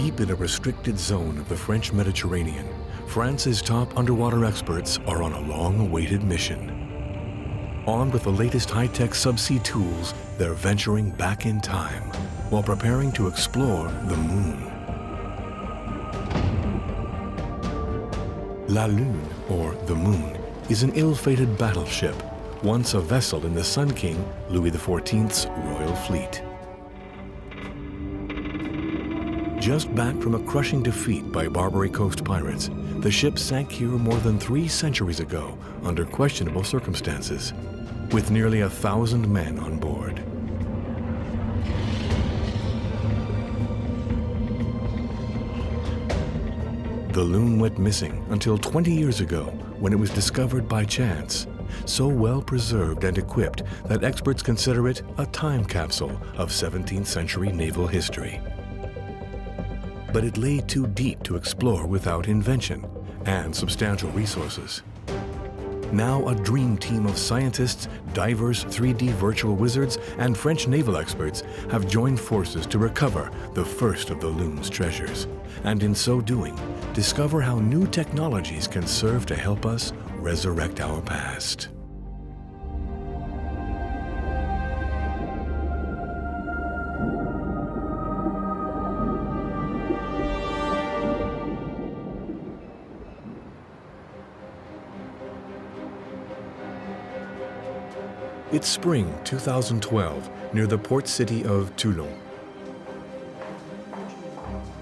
Deep in a restricted zone of the French Mediterranean, France's top underwater experts are on a long-awaited mission. Armed with the latest high-tech subsea tools, they're venturing back in time while preparing to explore the moon. La Lune, or the Moon, is an ill-fated battleship, once a vessel in the Sun King Louis XIV's royal fleet. Just back from a crushing defeat by Barbary Coast pirates, the ship sank here more than 3 centuries ago under questionable circumstances, with nearly 1,000 men on board. The Lune went missing until 20 years ago when it was discovered by chance, so well preserved and equipped that experts consider it a time capsule of 17th century naval history. But it lay too deep to explore without invention and substantial resources. Now a dream team of scientists, divers, 3D virtual wizards, and French naval experts have joined forces to recover the first of the Lune's treasures, and in so doing, discover how new technologies can serve to help us resurrect our past. It's spring 2012 near the port city of Toulon.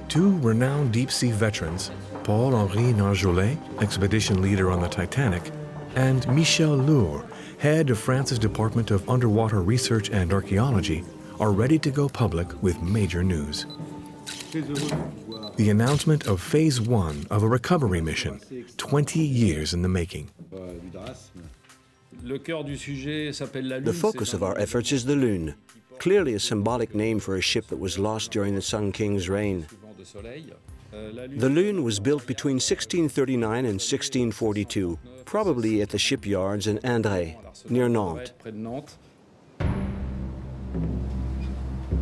2 renowned deep-sea veterans, Paul-Henri Nargeolet, expedition leader on the Titanic, and Michel Lourd, head of France's Department of Underwater Research and Archaeology, are ready to go public with major news. The announcement of Phase 1 of a recovery mission, 20 years in the making. The focus of our efforts is the Lune, clearly a symbolic name for a ship that was lost during the Sun King's reign. The Lune was built between 1639 and 1642, probably at the shipyards in Indre, near Nantes.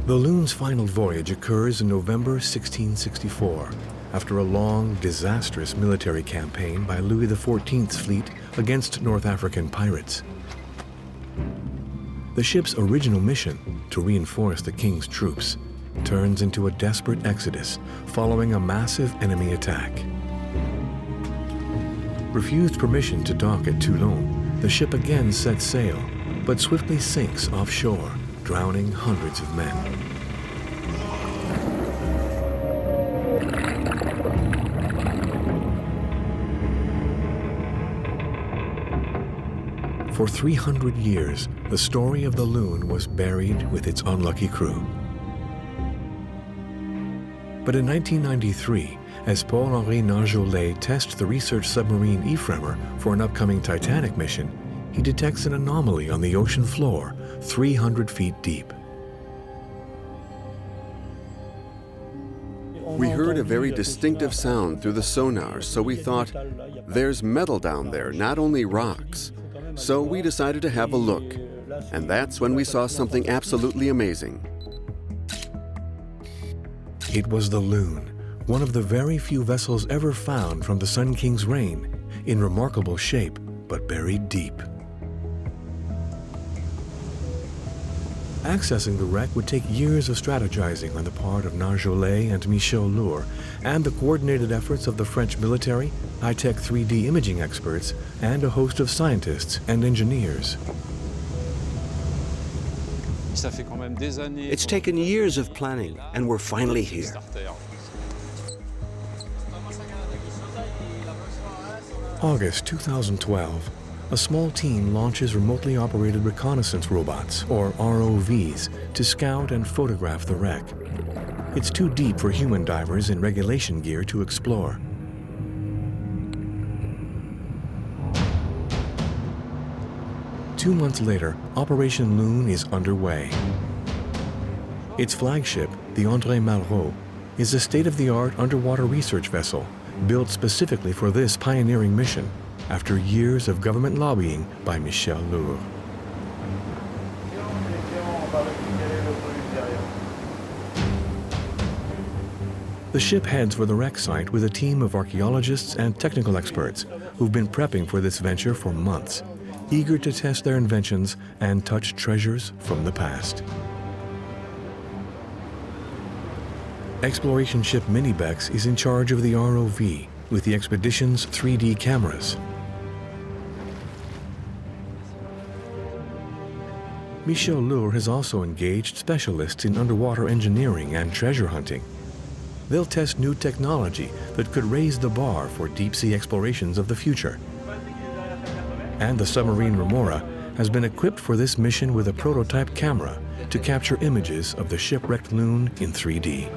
The Lune's final voyage occurs in November 1664, after a long, disastrous military campaign by Louis XIV's fleet against North African pirates. The ship's original mission, to reinforce the king's troops, turns into a desperate exodus following a massive enemy attack. Refused permission to dock at Toulon, the ship again sets sail, but swiftly sinks offshore, drowning hundreds of men. For 300 years, the story of the Lune was buried with its unlucky crew. But in 1993, as Paul-Henri Nargeolet tests the research submarine Ephramer for an upcoming Titanic mission, he detects an anomaly on the ocean floor, 300 feet deep. We heard a very distinctive sound through the sonar, so we thought, there's metal down there, not only rocks. So we decided to have a look, and that's when we saw something absolutely amazing. It was the Lune, one of the very few vessels ever found from the Sun King's reign, in remarkable shape, but buried deep. Accessing the wreck would take years of strategizing on the part of Nargeolet and Michel Lourd, and the coordinated efforts of the French military, high-tech 3D imaging experts, and a host of scientists and engineers. It's taken years of planning, and we're finally here. August 2012, a small team launches remotely operated reconnaissance robots, or ROVs, to scout and photograph the wreck. It's too deep for human divers in regulation gear to explore. Two months later, Operation Lune is underway. Its flagship, the André Malraux, is a state-of-the-art underwater research vessel built specifically for this pioneering mission after years of government lobbying by Michel Lourd. The ship heads for the wreck site with a team of archaeologists and technical experts who've been prepping for this venture for months, eager to test their inventions and touch treasures from the past. Exploration ship Minibex is in charge of the ROV with the Expedition's 3D cameras. Michel Lour has also engaged specialists in underwater engineering and treasure hunting. They'll test new technology that could raise the bar for deep-sea explorations of the future. And the submarine Remora has been equipped for this mission with a prototype camera to capture images of the shipwrecked Lune in 3D.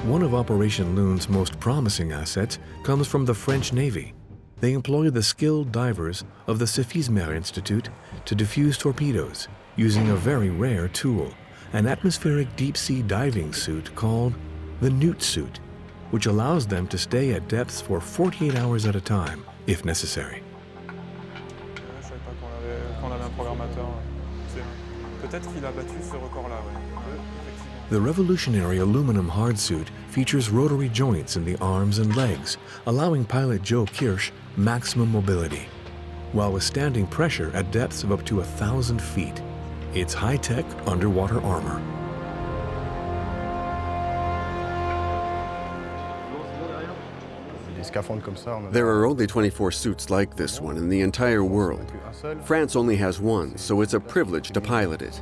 One of Operation Lune's most promising assets comes from the French Navy. They employ the skilled divers of the Systèmes Institute to defuse torpedoes using a very rare tool, an atmospheric deep-sea diving suit called the newtsuit, which allows them to stay at depths for 48 hours at a time, if necessary. The revolutionary aluminum hardsuit features rotary joints in the arms and legs, allowing pilot Joe Kirsch maximum mobility, while withstanding pressure at depths of up to 1,000 feet. It's high-tech underwater armor. There are only 24 suits like this one in the entire world. France only has one, so it's a privilege to pilot it.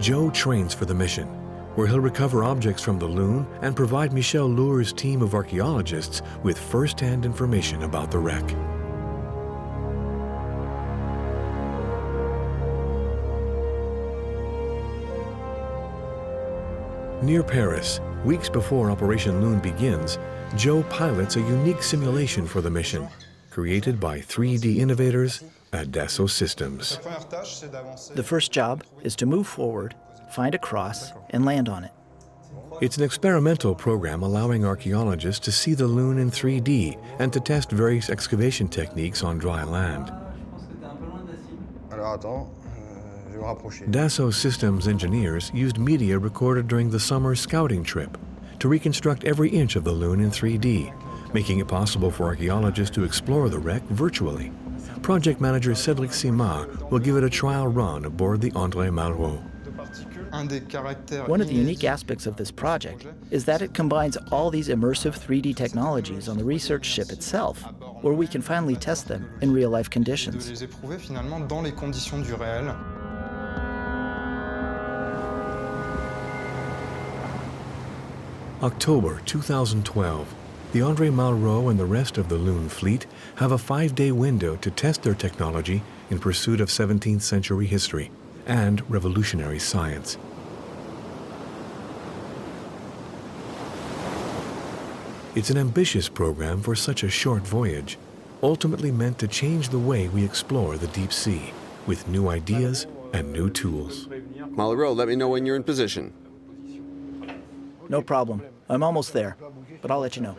Joe trains for the mission, where he'll recover objects from the Lune and provide Michel Lour's team of archaeologists with first-hand information about the wreck. Near Paris, weeks before Operation Lune begins, Joe pilots a unique simulation for the mission, created by 3D innovators at Dassault Systèmes. The first job is to move forward, find a cross, and land on it. It's an experimental program allowing archaeologists to see the Lune in 3D and to test various excavation techniques on dry land. Dassault Systèmes engineers used media recorded during the summer scouting trip to reconstruct every inch of the Lune in 3D, making it possible for archaeologists to explore the wreck virtually. Project manager Cédric Simard will give it a trial run aboard the André Malraux. One of the unique aspects of this project is that it combines all these immersive 3D technologies on the research ship itself, where we can finally test them in real-life conditions. October 2012. The André Malraux and the rest of the Lune fleet have a 5-day window to test their technology in pursuit of 17th century history and revolutionary science. It's an ambitious program for such a short voyage, ultimately meant to change the way we explore the deep sea with new ideas and new tools. Malraux, let me know when you're in position. No problem. I'm almost there, but I'll let you know.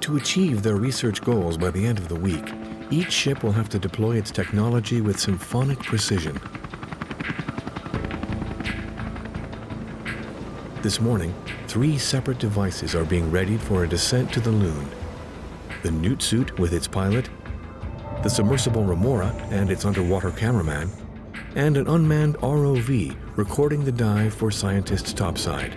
To achieve their research goals by the end of the week, each ship will have to deploy its technology with symphonic precision. This morning, 3 separate devices are being readied for a descent to the Lune. The newtsuit with its pilot, the submersible Remora and its underwater cameraman, and an unmanned ROV recording the dive for scientists topside.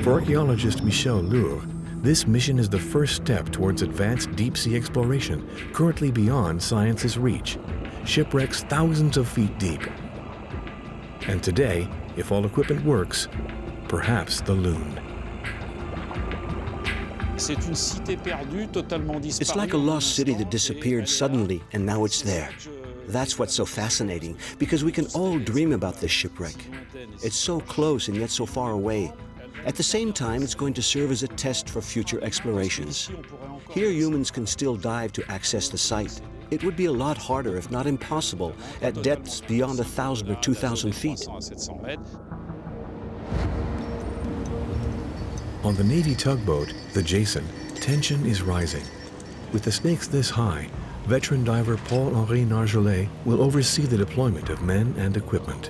For archaeologist Michel Lour, this mission is the first step towards advanced deep-sea exploration currently beyond science's reach, shipwrecks thousands of feet deep. And today, if all equipment works, perhaps the Lune. It's like a lost city that disappeared suddenly and now it's there. That's what's so fascinating, because we can all dream about this shipwreck. It's so close and yet so far away. At the same time, it's going to serve as a test for future explorations. Here, humans can still dive to access the site. It would be a lot harder, if not impossible, at depths beyond 1,000 or 2,000 feet. On the Navy tugboat, the Jason, tension is rising. With the snakes this high, veteran diver Paul-Henri Nargeolet will oversee the deployment of men and equipment.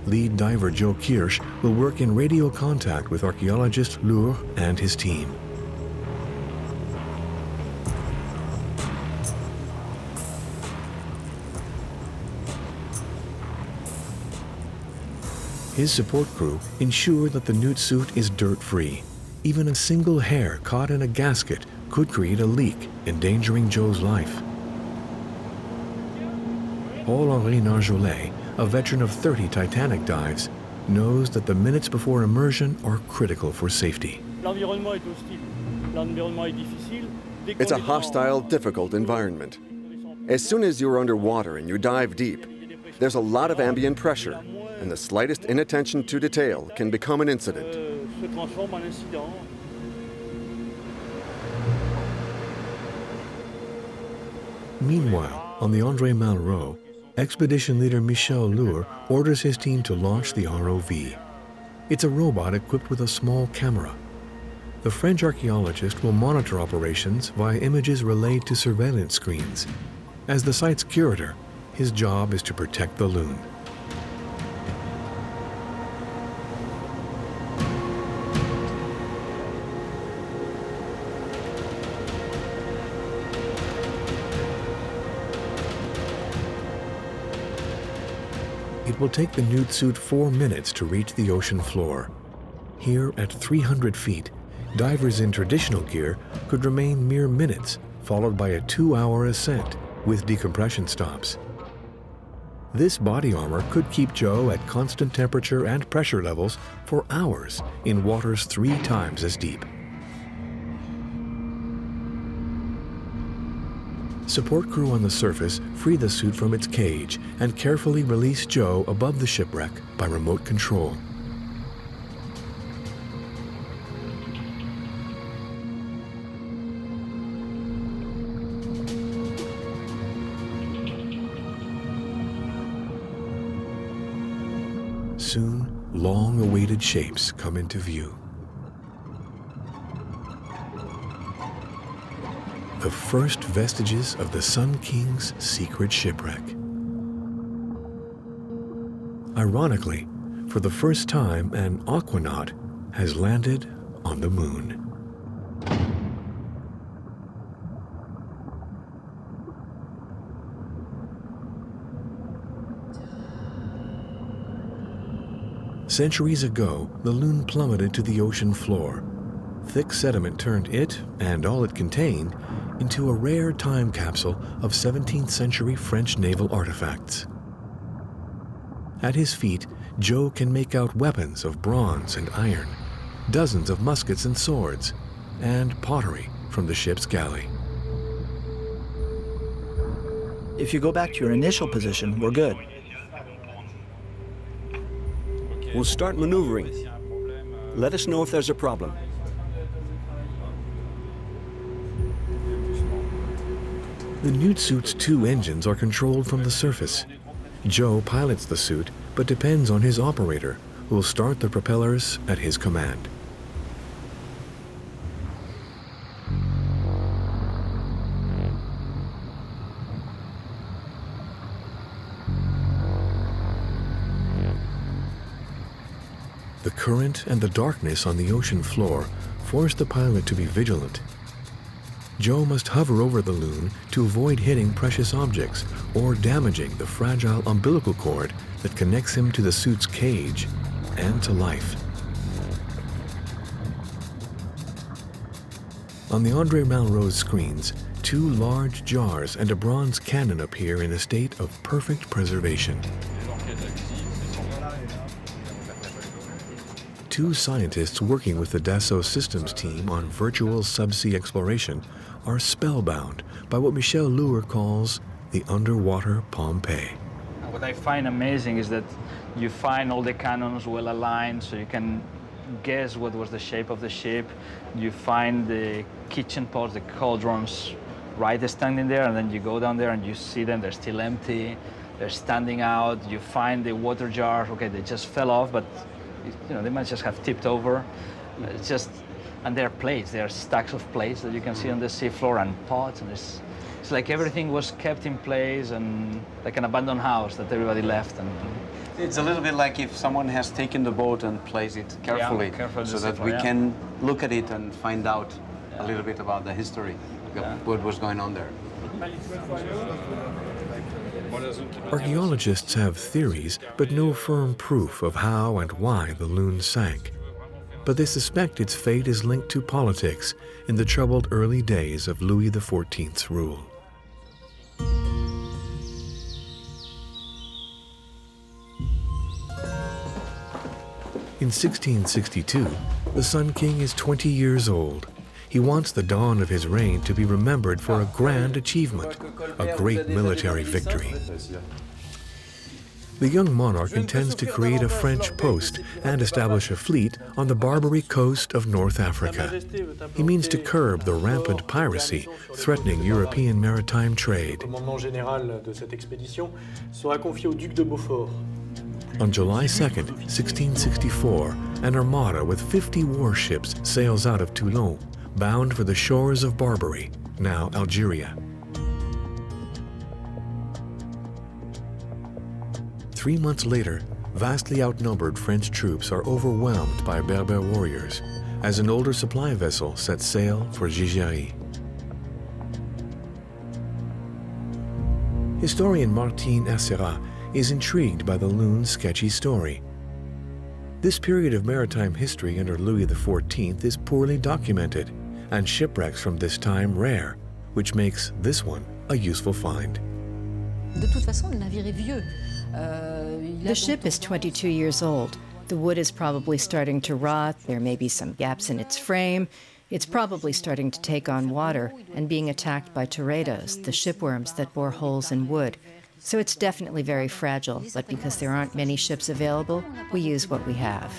Lead diver Joe Kirsch will work in radio contact with archaeologist Lure and his team. His support crew ensure that the newtsuit is dirt-free. Even a single hair caught in a gasket could create a leak, endangering Joe's life. Paul-Henri Nargeolet, a veteran of 30 Titanic dives, knows that the minutes before immersion are critical for safety. It's a hostile, difficult environment. As soon as you're underwater and you dive deep, there's a lot of ambient pressure, and the slightest inattention to detail can become an incident. Meanwhile, on the André Malraux, expedition leader Michel Lure orders his team to launch the ROV. It's a robot equipped with a small camera. The French archaeologist will monitor operations via images relayed to surveillance screens. As the site's curator, his job is to protect the Lune. It will take the newtsuit 4 minutes to reach the ocean floor. Here, at 300 feet, divers in traditional gear could remain mere minutes, followed by a 2-hour ascent with decompression stops. This body armor could keep Joe at constant temperature and pressure levels for hours in waters 3 times as deep. Support crew on the surface free the suit from its cage and carefully release Joe above the shipwreck by remote control. Soon, long-awaited shapes come into view. The first vestiges of the Sun King's secret shipwreck. Ironically, for the first time, an aquanaut has landed on the moon. Centuries ago, the Lune plummeted to the ocean floor. Thick sediment turned it, and all it contained, into a rare time capsule of 17th century French naval artifacts. At his feet, Joe can make out weapons of bronze and iron, dozens of muskets and swords, and pottery from the ship's galley. If you go back to your initial position, we're good. We'll start maneuvering. Let us know if there's a problem. The newtsuit's 2 engines are controlled from the surface. Joe pilots the suit, but depends on his operator, who will start the propellers at his command. The current and the darkness on the ocean floor force the pilot to be vigilant. Joe must hover over the Lune to avoid hitting precious objects or damaging the fragile umbilical cord that connects him to the suit's cage and to life. On the André Malraux screens, 2 large jars and a bronze cannon appear in a state of perfect preservation. 2 scientists working with the Dassault Systèmes team on virtual subsea exploration are spellbound by what Michel Lure calls the underwater Pompeii. What I find amazing is that you find all the cannons well aligned, so you can guess what was the shape of the ship. You find the kitchen pots, the cauldrons, right standing there, and then you go down there and you see them, they're still empty, they're standing out. You find the water jars, okay, they just fell off, but they might just have tipped over. It's just And there are plates, there are stacks of plates that you can see on the seafloor and pots, and it's like everything was kept in place and like an abandoned house that everybody left. And it's a little bit like if someone has taken the boat and placed it carefully, so that we can look at it and find out a little bit about the history of what was going on there. Archaeologists have theories, but no firm proof of how and why the Lune sank. But they suspect its fate is linked to politics in the troubled early days of Louis XIV's rule. In 1662, the Sun King is 20 years old. He wants the dawn of his reign to be remembered for a grand achievement, a great military victory. The young monarch intends to create a French post and establish a fleet on the Barbary coast of North Africa. He means to curb the rampant piracy threatening European maritime trade. On July 2nd, 1664, an armada with 50 warships sails out of Toulon, bound for the shores of Barbary, now Algeria. 3 months later, vastly outnumbered French troops are overwhelmed by Berber warriors as an older supply vessel sets sail for Gigeri. Historian Martin Acera is intrigued by the Lune's sketchy story. This period of maritime history under Louis XIV is poorly documented, and shipwrecks from this time rare, which makes this one a useful find. The ship is 22 years old. The wood is probably starting to rot. There may be some gaps in its frame. It's probably starting to take on water and being attacked by teredos, the shipworms that bore holes in wood. So it's definitely very fragile, but because there aren't many ships available, we use what we have.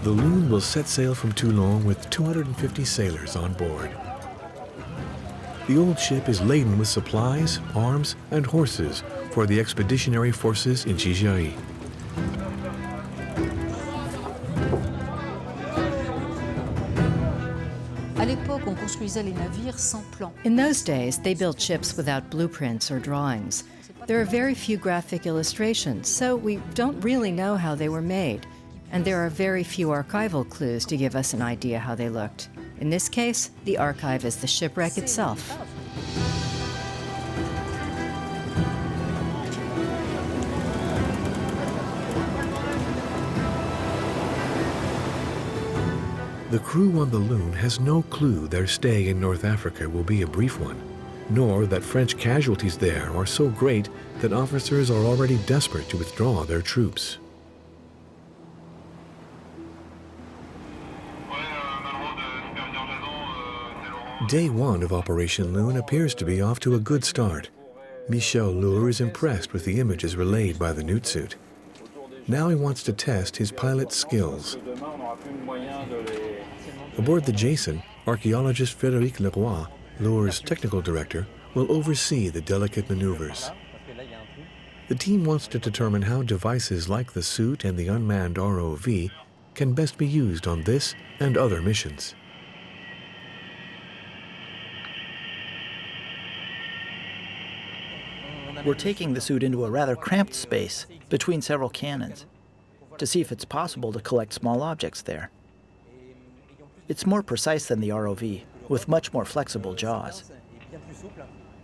The Lune will set sail from Toulon with 250 sailors on board. The old ship is laden with supplies, arms, and horses for the expeditionary forces in Gigeri. In those days, they built ships without blueprints or drawings. There are very few graphic illustrations, so we don't really know how they were made. And there are very few archival clues to give us an idea how they looked. In this case, the archive is the shipwreck itself. The crew on the Lune has no clue their stay in North Africa will be a brief one, nor that French casualties there are so great that officers are already desperate to withdraw their troops. Day one of Operation Lune appears to be off to a good start. Michel Lohr is impressed with the images relayed by the newtsuit. Now he wants to test his pilot's skills. Aboard the Jason, archaeologist Frédéric Leroy, Lohr's technical director, will oversee the delicate maneuvers. The team wants to determine how devices like the suit and the unmanned ROV can best be used on this and other missions. We're taking the suit into a rather cramped space between several cannons to see if it's possible to collect small objects there. It's more precise than the ROV, with much more flexible jaws.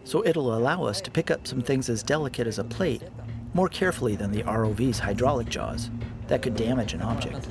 So it'll allow us to pick up some things as delicate as a plate more carefully than the ROV's hydraulic jaws that could damage an object.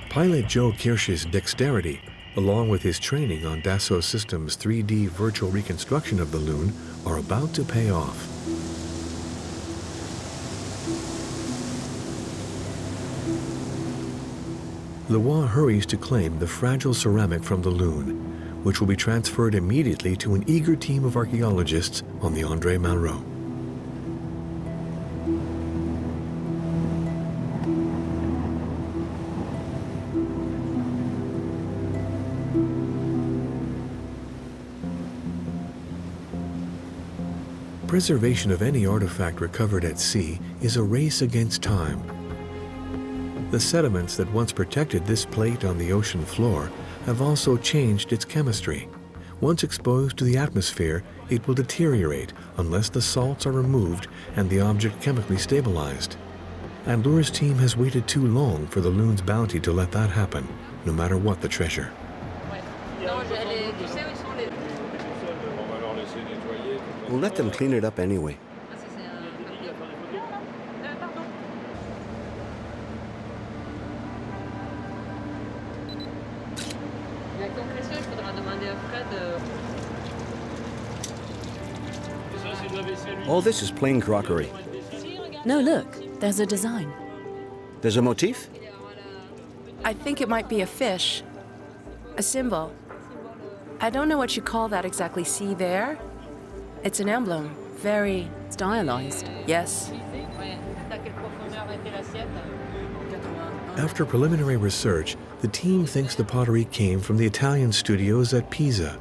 Pilot Joe Kirsch's dexterity, along with his training on Dassault Systèmes' 3D virtual reconstruction of the Lune, are about to pay off. Leroy hurries to claim the fragile ceramic from the Lune, which will be transferred immediately to an eager team of archaeologists on the André Malraux. Preservation of any artifact recovered at sea is a race against time. The sediments that once protected this plate on the ocean floor have also changed its chemistry. Once exposed to the atmosphere, it will deteriorate unless the salts are removed and the object chemically stabilized. And Lure's team has waited too long for the Lune's bounty to let that happen, no matter what the treasure. We'll let them clean it up anyway. All this is plain crockery. No, look, there's a design. There's a motif? I think it might be a fish. A symbol. I don't know what you call that exactly. See there? It's an emblem. Very stylized. Yes. After preliminary research, the team thinks the pottery came from the Italian studios at Pisa.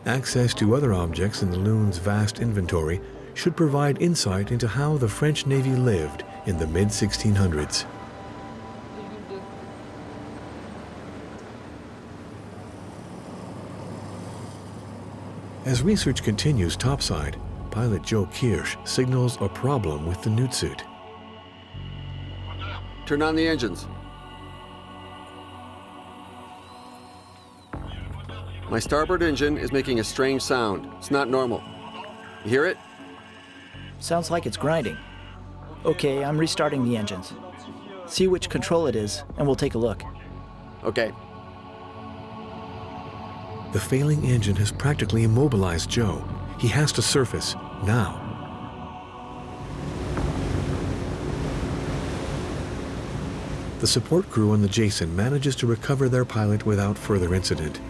Access to other objects in the Lune's vast inventory should provide insight into how the French Navy lived in the mid-1600s. As research continues topside, pilot Joe Kirsch signals a problem with the newtsuit. Turn on the engines. My starboard engine is making a strange sound. It's not normal. You hear it? Sounds like it's grinding. Okay, I'm restarting the engines. See which control it is, and we'll take a look. Okay. The failing engine has practically immobilized Joe. He has to surface, now. The support crew on the Jason manages to recover their pilot without further incident.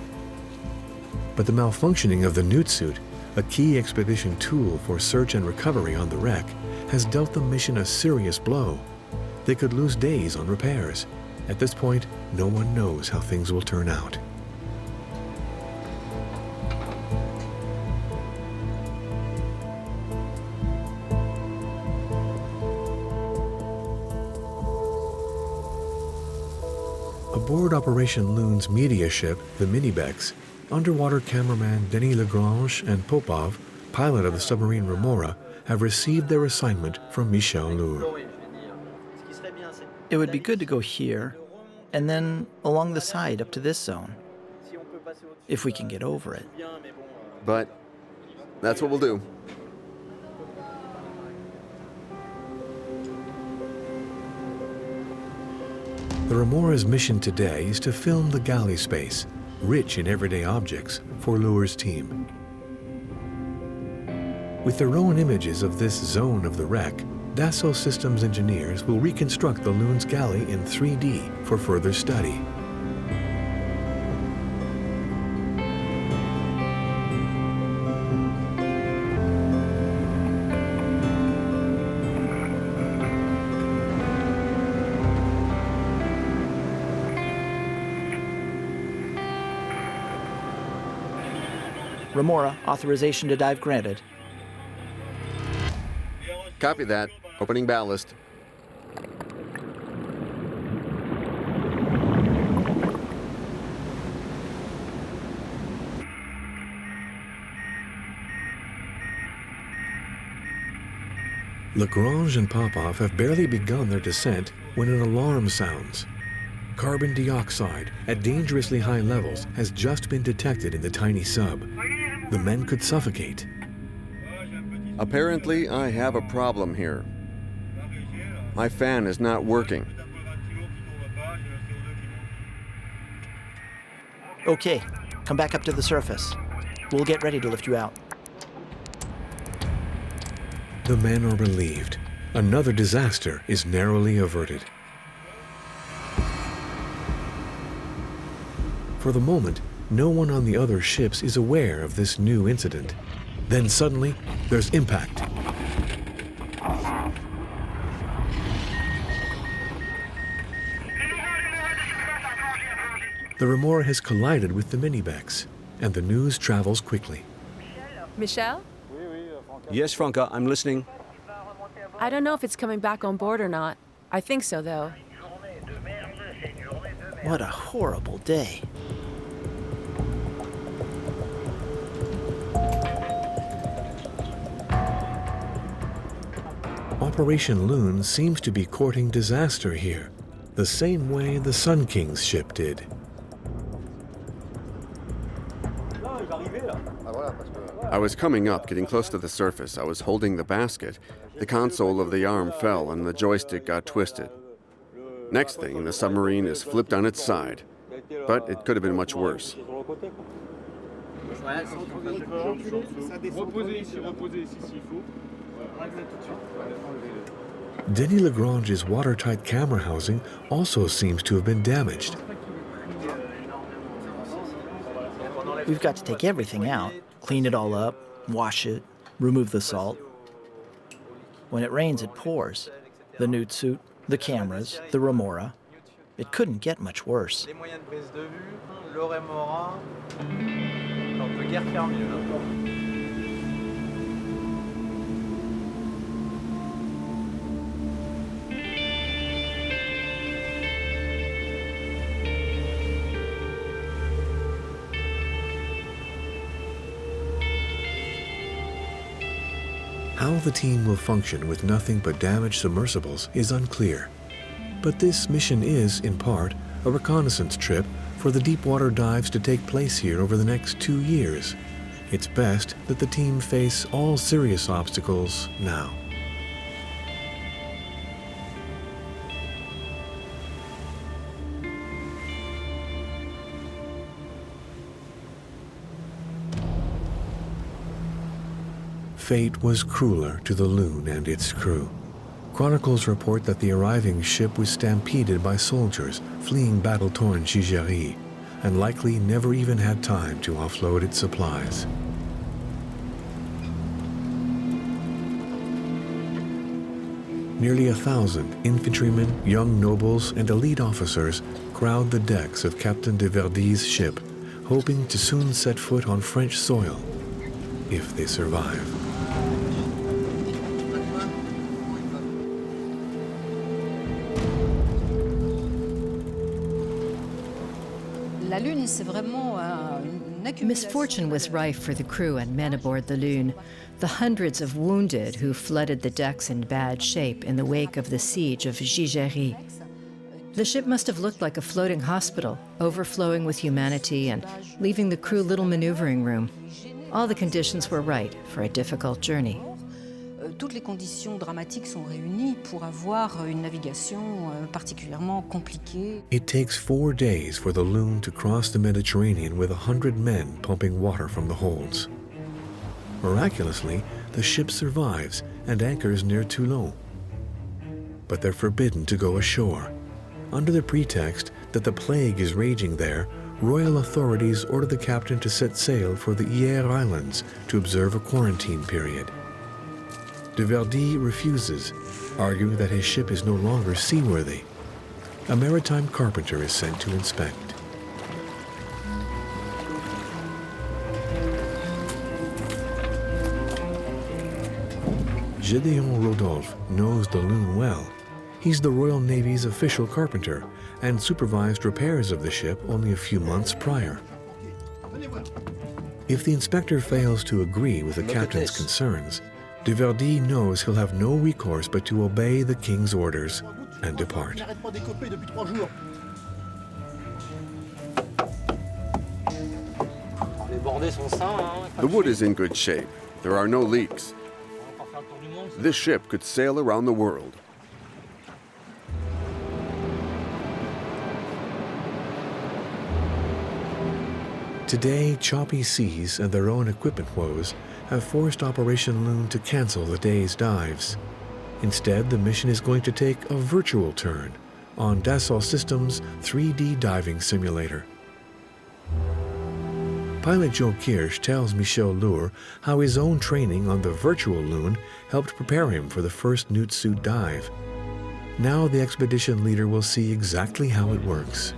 But the malfunctioning of the newtsuit, a key expedition tool for search and recovery on the wreck, has dealt the mission a serious blow. They could lose days on repairs. At this point, no one knows how things will turn out. Aboard Operation Lune's media ship, the Minibex, underwater cameraman Denis Lagrange and Popov, pilot of the submarine Remora, have received their assignment from Michel Lure. It would be good to go here, and then along the side up to this zone, if we can get over it. But that's what we'll do. The Remora's mission today is to film the galley space, rich in everyday objects, for Lure's team. With their own images of this zone of the wreck, Dassault Systems engineers will reconstruct the Lune's galley in 3D for further study. Remora, authorization to dive granted. Copy that. Opening ballast. Lagrange and Popov have barely begun their descent when an alarm sounds. Carbon dioxide at dangerously high levels has just been detected in the tiny sub. The men could suffocate. Apparently, I have a problem here. My fan is not working. Okay, come back up to the surface. We'll get ready to lift you out. The men are relieved. Another disaster is narrowly averted. For the moment, no one on the other ships is aware of this new incident. Then suddenly, there's impact. The remora has collided with the Minibex, and the news travels quickly. Michel? Yes, Franca, I'm listening. I don't know if it's coming back on board or not. I think so, though. What a horrible day. Operation Lune seems to be courting disaster here, the same way the Sun King's ship did. I was coming up, getting close to the surface. I was holding the basket. The console of the arm fell and the joystick got twisted. Next thing, the submarine is flipped on its side. But it could have been much worse. Denis Lagrange's watertight camera housing also seems to have been damaged. We've got to take everything out, clean it all up, wash it, remove the salt. When it rains, it pours. The newtsuit, the cameras, the remora. It couldn't get much worse. How the team will function with nothing but damaged submersibles is unclear. But this mission is, in part, a reconnaissance trip for the deep-water dives to take place here over the next 2 years. It's best that the team face all serious obstacles now. Fate was crueler to the Lune and its crew. Chronicles report that the arriving ship was stampeded by soldiers fleeing battle-torn Gigéry, and likely never even had time to offload its supplies. Nearly 1,000 infantrymen, young nobles, and elite officers crowd the decks of Captain de Verdy's ship, hoping to soon set foot on French soil, if they survive. Misfortune was rife for the crew and men aboard the Lune. The hundreds of wounded who flooded the decks in bad shape in the wake of the siege of Gigéry. The ship must have looked like a floating hospital, overflowing with humanity and leaving the crew little maneuvering room. All the conditions were right for a difficult journey. Toutes les conditions dramatiques sont réunies pour avoir une navigation particulièrement compliquée. It takes 4 days for the Lune to cross the Mediterranean with 100 men pumping water from the holds. Miraculously, the ship survives and anchors near Toulon. But they're forbidden to go ashore. Under the pretext that the plague is raging there, royal authorities order the captain to set sail for the Hyeres Islands to observe a quarantine period. De Verdy refuses, arguing that his ship is no longer seaworthy. A maritime carpenter is sent to inspect. Gédéon Rodolphe knows the Lune well. He's the Royal Navy's official carpenter and supervised repairs of the ship only a few months prior. If the inspector fails to agree with the captain's concerns, De Verdy knows he'll have no recourse but to obey the king's orders and depart. The wood is in good shape. There are no leaks. This ship could sail around the world. Today, choppy seas and their own equipment woes have forced Operation Lune to cancel the day's dives. Instead, the mission is going to take a virtual turn on Dassault Systèmes' 3D diving simulator. Pilot Joe Kirsch tells Michel Lohr how his own training on the virtual Lune helped prepare him for the first newtsuit dive. Now the expedition leader will see exactly how it works.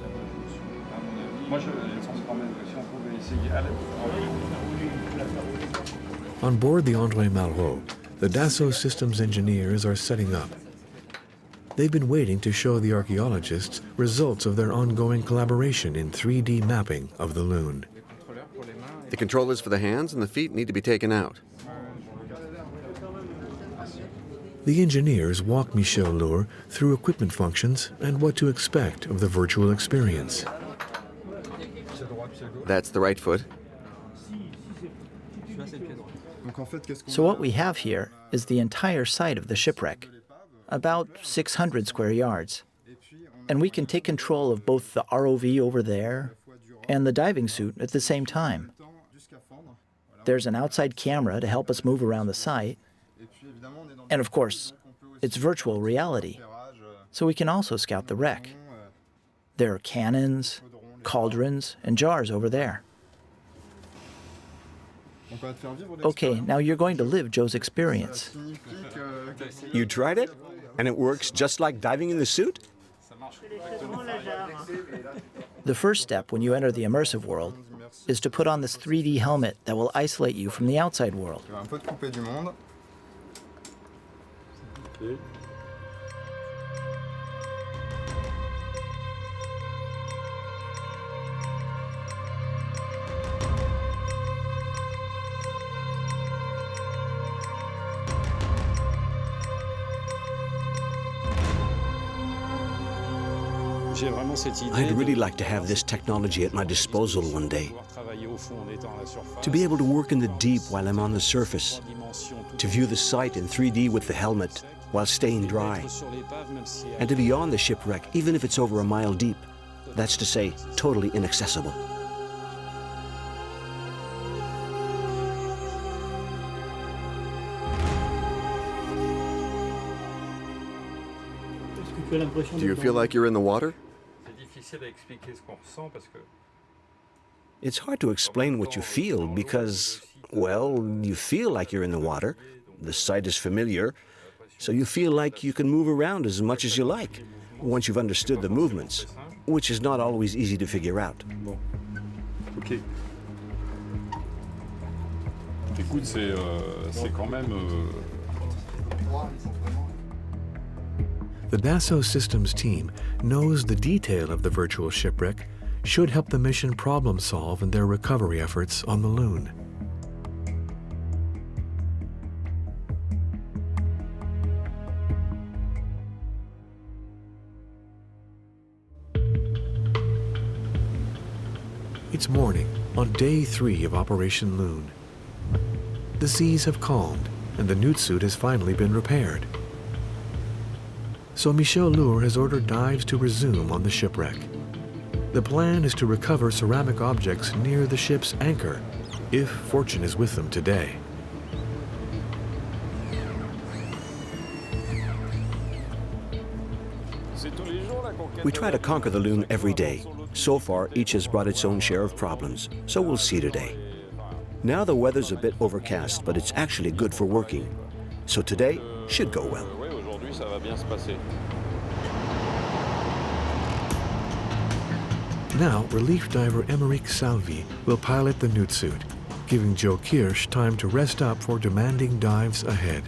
On board the André Malraux, the Dassault Systems engineers are setting up. They've been waiting to show the archaeologists results of their ongoing collaboration in 3D mapping of the Lune. The controllers for the hands and the feet need to be taken out. The engineers walk Michel Lohr through equipment functions and what to expect of the virtual experience. That's the right foot. So what we have here is the entire site of the shipwreck, about 600 square yards. And we can take control of both the ROV over there and the diving suit at the same time. There's an outside camera to help us move around the site. And of course, it's virtual reality, so we can also scout the wreck. There are cannons, cauldrons, and jars over there. Okay, now you're going to live Joe's experience. You tried it? And it works just like diving in the suit? The first step when you enter the immersive world is to put on this 3D helmet that will isolate you from the outside world. I'd really like to have this technology at my disposal one day. To be able to work in the deep while I'm on the surface. To view the site in 3D with the helmet while staying dry. And to be on the shipwreck, even if it's over a mile deep. That's to say, totally inaccessible. Do you feel like you're in the water? It's hard to explain what you feel because, well, you feel like you're in the water. The site is familiar, so you feel like you can move around as much as you like once you've understood the movements, which is not always easy to figure out. Ok. Écoute, c'est quand même. The Dassault Systems team knows the detail of the virtual shipwreck should help the mission problem solve in their recovery efforts on the Lune. It's morning on day 3 of Operation Lune. The seas have calmed and the newtsuit has finally been repaired. So Michel Lohr has ordered dives to resume on the shipwreck. The plan is to recover ceramic objects near the ship's anchor, if fortune is with them today. We try to conquer the Lune every day. So far, each has brought its own share of problems, so we'll see today. Now the weather's a bit overcast, but it's actually good for working. So today should go well. Now, relief diver Émeric Salvi will pilot the newtsuit, giving Joe Kirsch time to rest up for demanding dives ahead.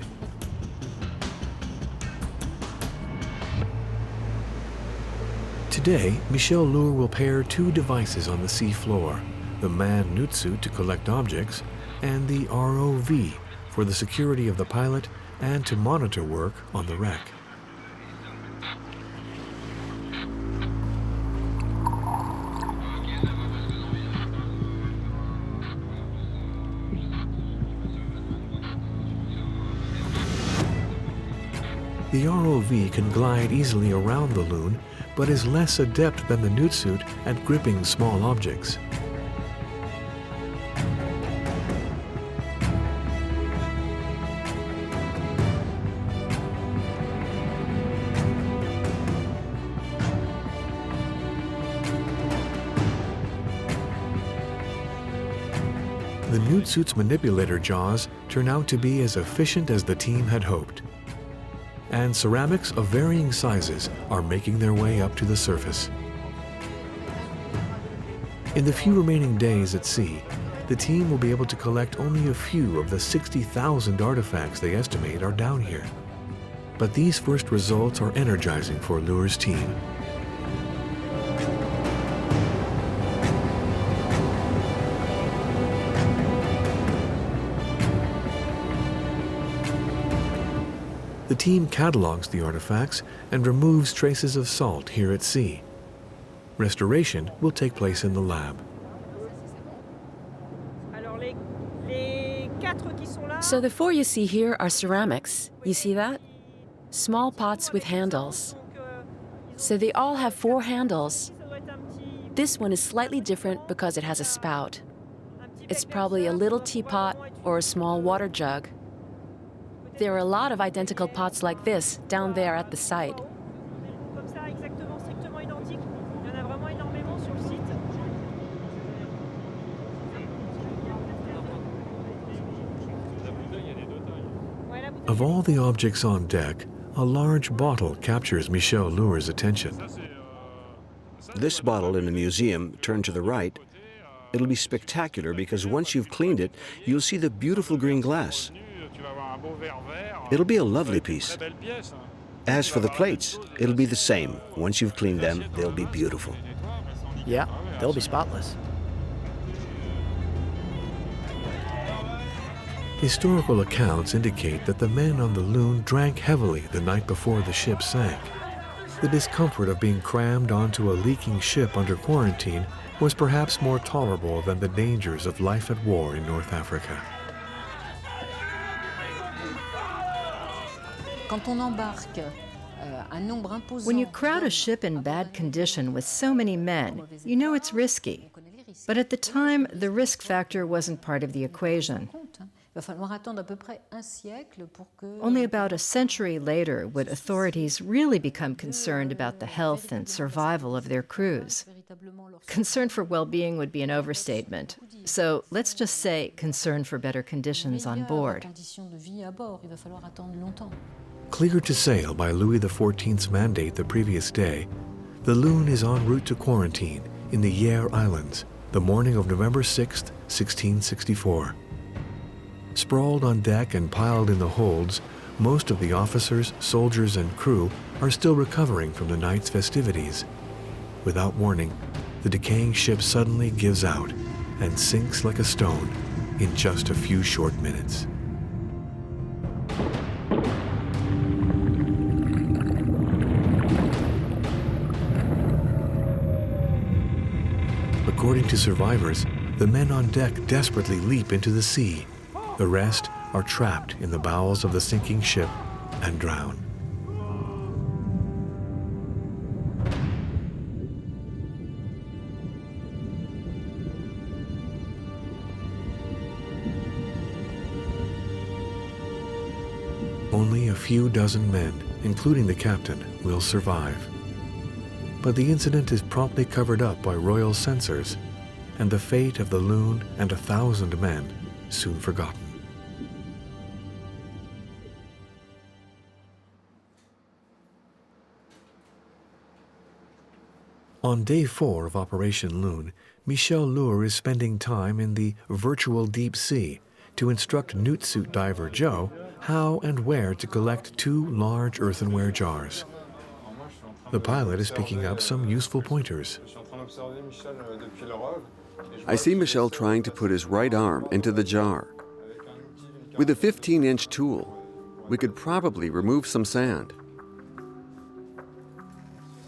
Today, Michel Lohr will pair 2 devices on the sea floor, the manned newtsuit to collect objects, and the ROV for the security of the pilot and to monitor work on the wreck. The ROV can glide easily around the Lune, but is less adept than the newtsuit at gripping small objects. the newtsuit's manipulator jaws turn out to be as efficient as the team had hoped. And ceramics of varying sizes are making their way up to the surface. In the few remaining days at sea, the team will be able to collect only a few of the 60,000 artifacts they estimate are down here. But these first results are energizing for Lure's team. The team catalogs the artifacts and removes traces of salt here at sea. Restoration will take place in the lab. So the four you see here are ceramics. You see that? Small pots with handles. So they all have 4 handles. This one is slightly different because it has a spout. It's probably a little teapot or a small water jug. There are a lot of identical pots like this down there at the site. Of all the objects on deck, a large bottle captures Michel Lure's attention. This bottle in the museum, turned to the right, it'll be spectacular because once you've cleaned it, you'll see the beautiful green glass. It'll be a lovely piece. As for the plates, it'll be the same. Once you've cleaned them, they'll be beautiful. Yeah, they'll be spotless. Historical accounts indicate that the men on the Lune drank heavily the night before the ship sank. The discomfort of being crammed onto a leaking ship under quarantine was perhaps more tolerable than the dangers of life at war in North Africa. When you crowd a ship in bad condition with so many men, you know it's risky. But at the time, the risk factor wasn't part of the equation. Only about a century later would authorities really become concerned about the health and survival of their crews. Concern for well-being would be an overstatement. So let's just say concern for better conditions on board. Cleared to sail by Louis XIV's mandate the previous day, the Lune is en route to quarantine in the Yare Islands, the morning of November 6, 1664. Sprawled on deck and piled in the holds, most of the officers, soldiers, and crew are still recovering from the night's festivities. Without warning, the decaying ship suddenly gives out and sinks like a stone in just a few short minutes. According to survivors, the men on deck desperately leap into the sea. The rest are trapped in the bowels of the sinking ship and drown. Only a few dozen men, including the captain, will survive. But the incident is promptly covered up by royal censors, and the fate of the Lune and 1,000 men soon forgotten. On day 4 of Operation Lune, Michel Lure is spending time in the virtual deep sea to instruct newtsuit diver Joe how and where to collect 2 large earthenware jars. The pilot is picking up some useful pointers. I see Michel trying to put his right arm into the jar. With a 15-inch tool, we could probably remove some sand.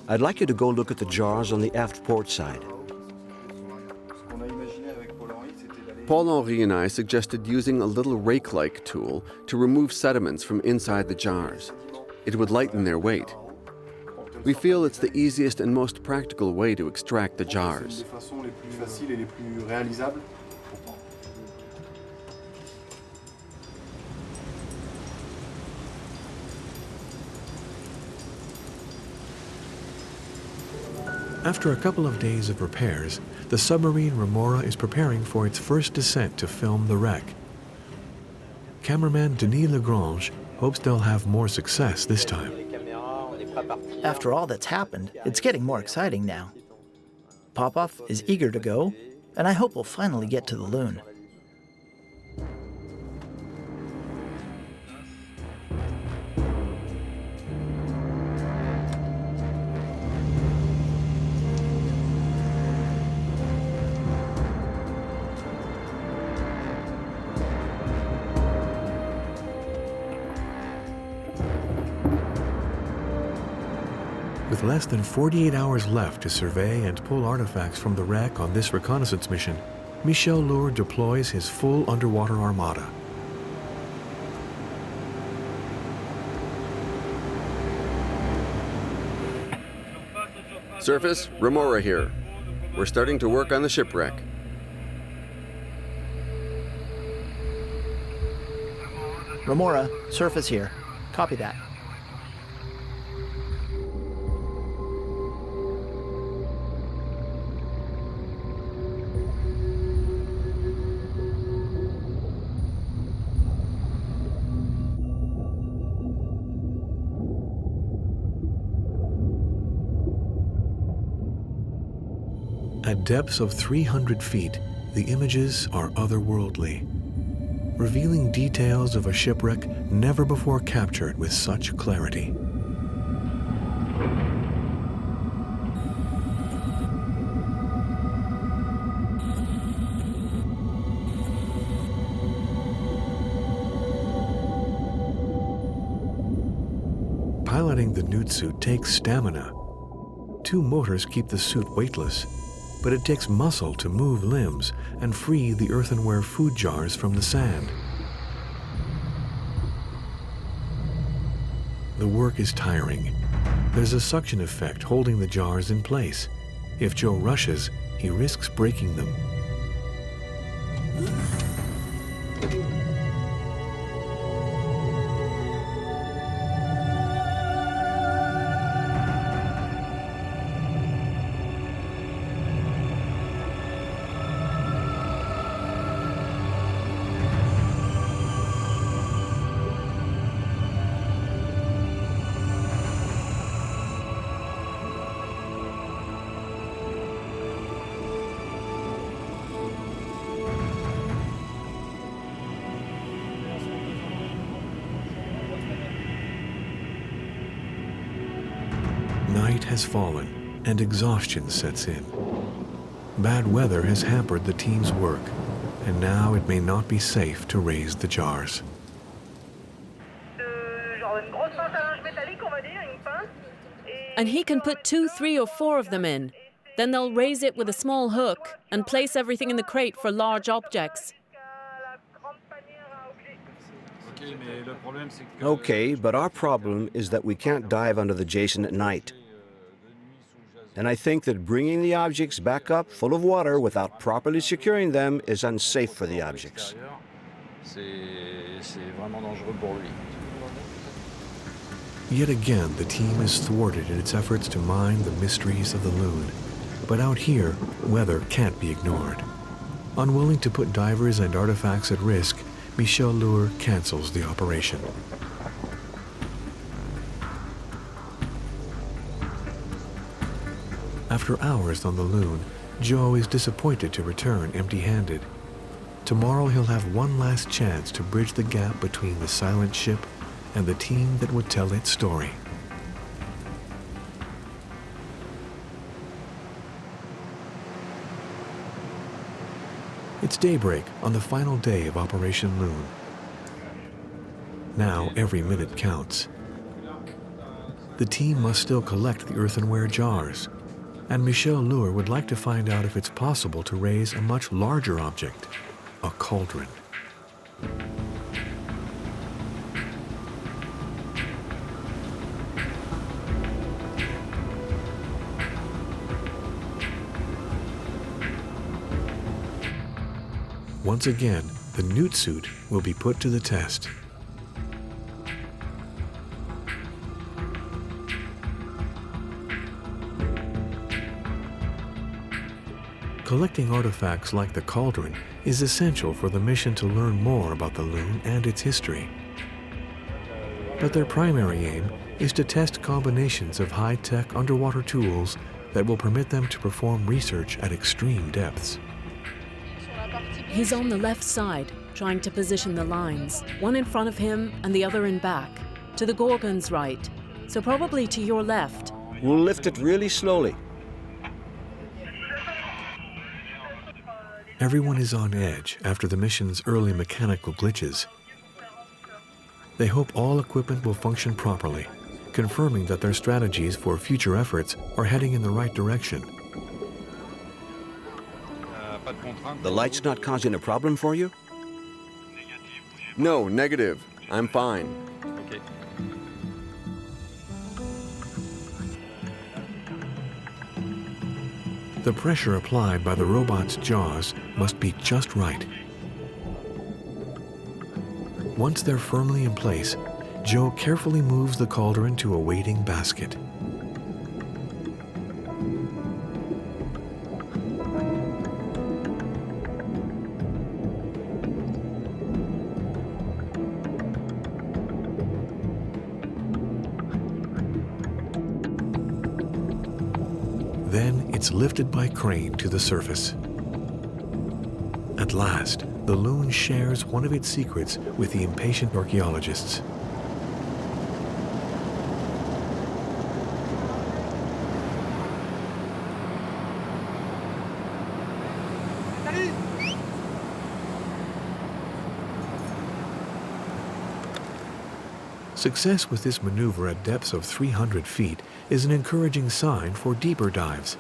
I'd like you to go look at the jars on the aft port side. Paul-Henri and I suggested using a little rake-like tool to remove sediments from inside the jars. It would lighten their weight. We feel it's the easiest and most practical way to extract the jars. After a couple of days of repairs, the submarine Remora is preparing for its first descent to film the wreck. Cameraman Denis Lagrange hopes they'll have more success this time. After all that's happened, it's getting more exciting now. Popov is eager to go, and I hope we'll finally get to the Lune. With less than 48 hours left to survey and pull artifacts from the wreck on this reconnaissance mission, Michel Lure deploys his full underwater armada. Surface, Remora here. We're starting to work on the shipwreck. Remora, surface here. Copy that. At depths of 300 feet, the images are otherworldly, revealing details of a shipwreck never before captured with such clarity. Piloting the newtsuit takes stamina. 2 motors keep the suit weightless, but it takes muscle to move limbs and free the earthenware food jars from the sand. The work is tiring. There's a suction effect holding the jars in place. If Joe rushes, he risks breaking them. Night has fallen, and exhaustion sets in. Bad weather has hampered the team's work, and now it may not be safe to raise the jars. And he can put 2, 3, or 4 of them in. Then they'll raise it with a small hook and place everything in the crate for large objects. Okay, but our problem is that we can't dive under the Jason at night. And I think that bringing the objects back up full of water without properly securing them is unsafe for the objects. Yet again, the team is thwarted in its efforts to mine the mysteries of the Lune. But out here, weather can't be ignored. Unwilling to put divers and artifacts at risk, Michel Lure cancels the operation. After hours on the Lune, Joe is disappointed to return empty-handed. Tomorrow he'll have one last chance to bridge the gap between the silent ship and the team that would tell its story. It's daybreak on the final day of Operation Lune. Now every minute counts. The team must still collect the earthenware jars, and Michel Lure would like to find out if it's possible to raise a much larger object, a cauldron. Once again, the newtsuit will be put to the test. Collecting artifacts like the cauldron is essential for the mission to learn more about the Lune and its history. But their primary aim is to test combinations of high-tech underwater tools that will permit them to perform research at extreme depths. He's on the left side, trying to position the lines, one in front of him and the other in back, to the Gorgon's right, so probably to your left. We'll lift it really slowly. Everyone is on edge after the mission's early mechanical glitches. They hope all equipment will function properly, confirming that their strategies for future efforts are heading in the right direction. The light's not causing a problem for you? No, negative. I'm fine. Okay. The pressure applied by the robot's jaws must be just right. Once they're firmly in place, Joe carefully moves the cauldron to a waiting basket. Then it's lifted by crane to the surface. At last, the Lune shares one of its secrets with the impatient archaeologists. Success with this maneuver at depths of 300 feet is an encouraging sign for deeper dives.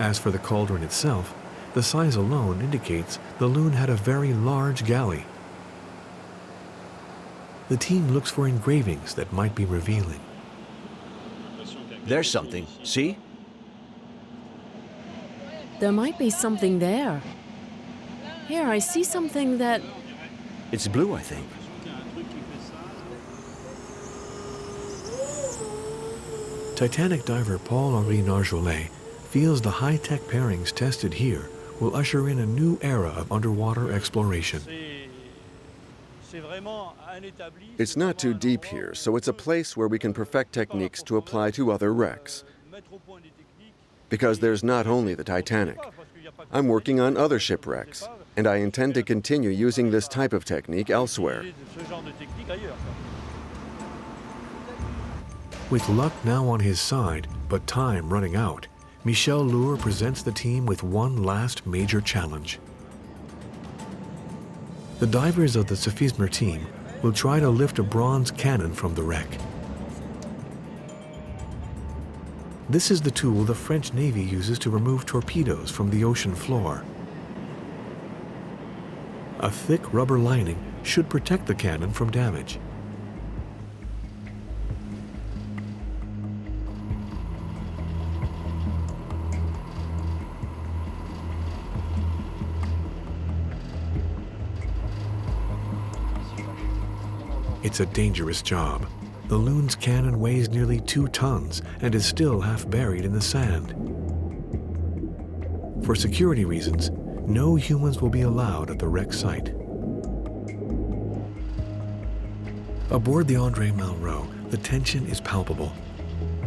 As for the cauldron itself, the size alone indicates the Lune had a very large galley. The team looks for engravings that might be revealing. There's something. See? There might be something there. Here, I see something that... It's blue, I think. Titanic diver Paul-Henri Narjolet feels the high-tech pairings tested here will usher in a new era of underwater exploration. It's not too deep here, so it's a place where we can perfect techniques to apply to other wrecks. Because there's not only the Titanic. I'm working on other shipwrecks, and I intend to continue using this type of technique elsewhere. With luck now on his side, but time running out, Michel Lohr presents the team with one last major challenge. The divers of the Systèmes team will try to lift a bronze cannon from the wreck. This is the tool the French Navy uses to remove torpedoes from the ocean floor. A thick rubber lining should protect the cannon from damage. It's a dangerous job. The Lune's cannon weighs nearly 2 tons and is still half buried in the sand. For security reasons, no humans will be allowed at the wreck site. Aboard the André Malraux, the tension is palpable.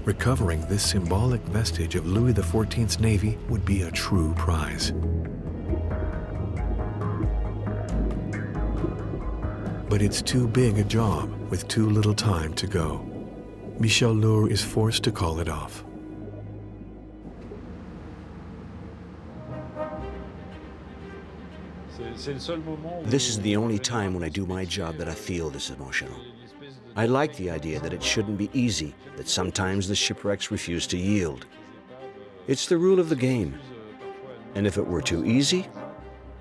Recovering this symbolic vestige of Louis XIV's navy would be a true prize. But it's too big a job with too little time to go. Michel Lohr is forced to call it off. This is the only time when I do my job that I feel this emotional. I like the idea that it shouldn't be easy, that sometimes the shipwrecks refuse to yield. It's the rule of the game. And if it were too easy,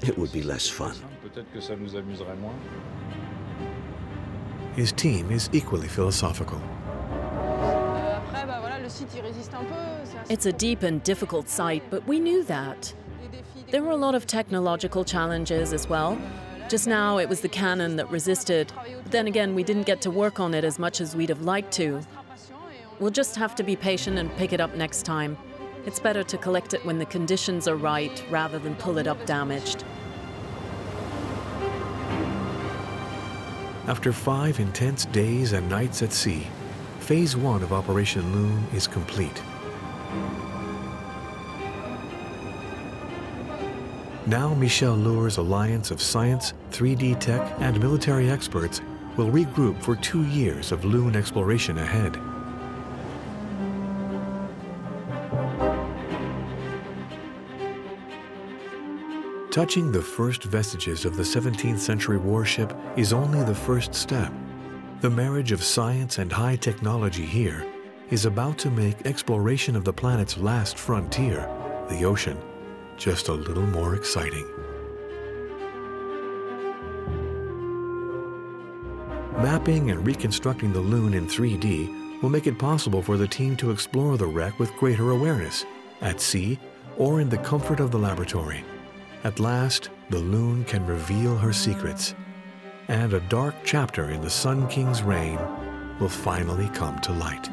it would be less fun. His team is equally philosophical. It's a deep and difficult site, but we knew that. There were a lot of technological challenges as well. Just now, it was the cannon that resisted. But then again, we didn't get to work on it as much as we'd have liked to. We'll just have to be patient and pick it up next time. It's better to collect it when the conditions are right rather than pull it up damaged. After 5 intense days and nights at sea, Phase 1 of Operation Lune is complete. Now Michel Lour's alliance of science, 3D tech, and military experts will regroup for 2 years of Lune exploration ahead. Touching the first vestiges of the 17th century warship is only the first step. The marriage of science and high technology here is about to make exploration of the planet's last frontier, the ocean, just a little more exciting. Mapping and reconstructing the Lune in 3D will make it possible for the team to explore the wreck with greater awareness, at sea or in the comfort of the laboratory. At last, the Lune can reveal her secrets, and a dark chapter in the Sun King's reign will finally come to light.